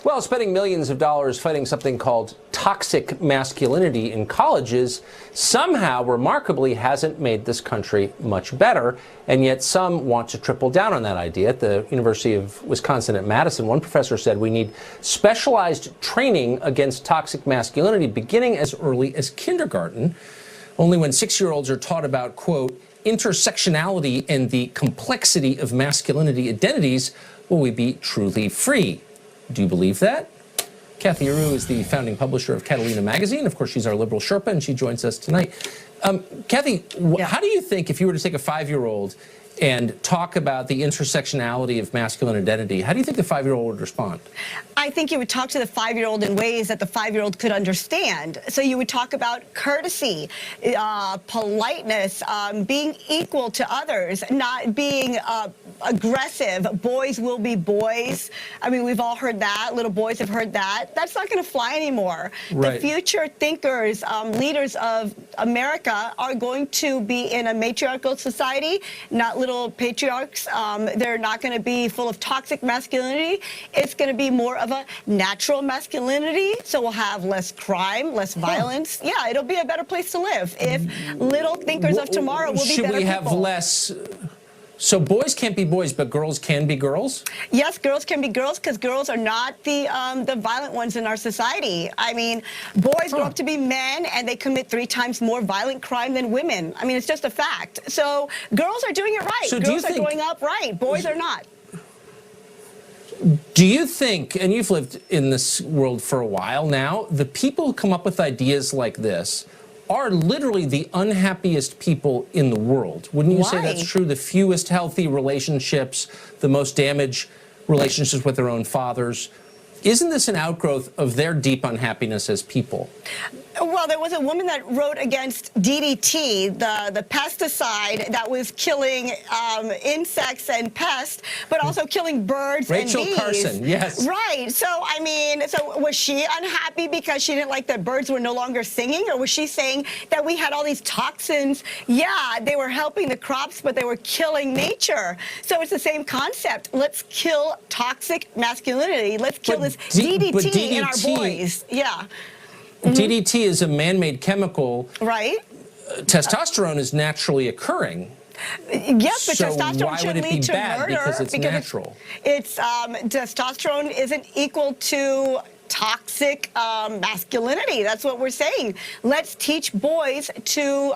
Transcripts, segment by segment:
Well, spending millions of dollars fighting something called toxic masculinity in colleges somehow, remarkably, hasn't made this country much better. And yet some want to triple down on that idea. At the University of Wisconsin at Madison, one professor said we need specialized training against toxic masculinity beginning as early as kindergarten. Only when 6-year-olds are taught about, quote, intersectionality and the complexity of masculinity identities will we be truly free. Do you believe that? Kathy Aru is the founding publisher of Catalina magazine. Of course, she's our liberal Sherpa, and she joins us tonight. Kathy, how do you think, if you were to take a 5-year-old and talk about the intersectionality of masculine identity, how do you think the 5-year-old would respond? I think you would talk to the 5-year-old in ways that the 5-year-old could understand. So you would talk about courtesy, politeness, being equal to others, not being aggressive. Boys will be boys. I mean, we've all heard that. Little boys have heard that. That's not going to fly anymore. Right. The future thinkers, leaders of America are going to be in a matriarchal society, not little patriarchs. They're not going to be full of toxic masculinity. It's going to be more of a natural masculinity. So we'll have less crime, less violence. Yeah, it'll be a better place to live if little thinkers of tomorrow will be better people. Should we have less? So boys can't be boys, but girls can be girls? Yes, girls can be girls because girls are not the violent ones in our society. I mean, boys grow up to be men and they commit 3 times more violent crime than women. I mean, it's just a fact. So girls are doing it right. So girls are growing up right. Boys are not. Do you think, and you've lived in this world for a while now, the people who come up with ideas like this are literally the unhappiest people in the world? Wouldn't you say that's true? The fewest healthy relationships, the most damaged relationships with their own fathers. Isn't this an outgrowth of their deep unhappiness as people? Well, there was a woman that wrote against DDT, the pesticide that was killing insects and pests, but also killing birds and bees. Rachel Carson, yes. Right. So, I mean, so was she unhappy because she didn't like that birds were no longer singing? Or was she saying that we had all these toxins? Yeah, they were helping the crops, but they were killing nature. So it's the same concept. Let's kill toxic masculinity. Let's kill this DDT in our boys. Yeah. DDT is a man-made chemical. Right. Testosterone is naturally occurring. Yes, but so testosterone why would should it be lead to bad? murder Because it's natural. It's testosterone isn't equal to toxic masculinity. That's what we're saying. Let's teach boys to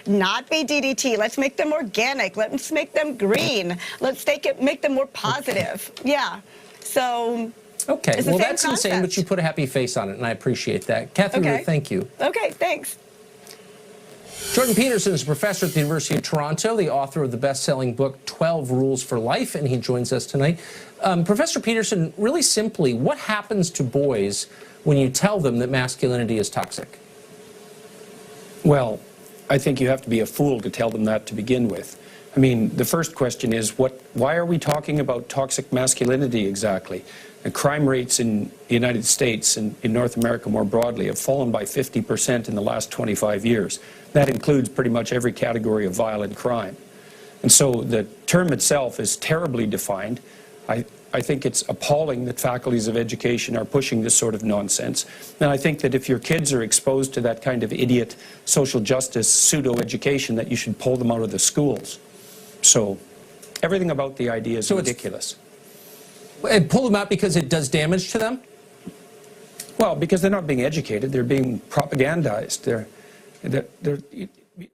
not be DDT. Let's make them organic. Let's make them green. Let's make them more positive. Okay. Yeah. So. Okay, well, that's insane, but you put a happy face on it, and I appreciate that. Kathy, thank you. Okay, thanks. Jordan Peterson is a professor at the University of Toronto, the author of the best-selling book 12 Rules for Life, and he joins us tonight. Professor Peterson, really simply, what happens to boys when you tell them that masculinity is toxic? Well, I think you have to be a fool to tell them that to begin with. I mean, the first question is, why are we talking about toxic masculinity exactly? And crime rates in the United States and in North America more broadly have fallen by 50% in the last 25 years. That includes pretty much every category of violent crime. And so the term itself is terribly defined. I think it's appalling that faculties of education are pushing this sort of nonsense. And I think that if your kids are exposed to that kind of idiot social justice pseudo-education, that you should pull them out of the schools. So everything about the idea is ridiculous. And pull them out because it does damage to them? Well, because they're not being educated, they're being propagandized.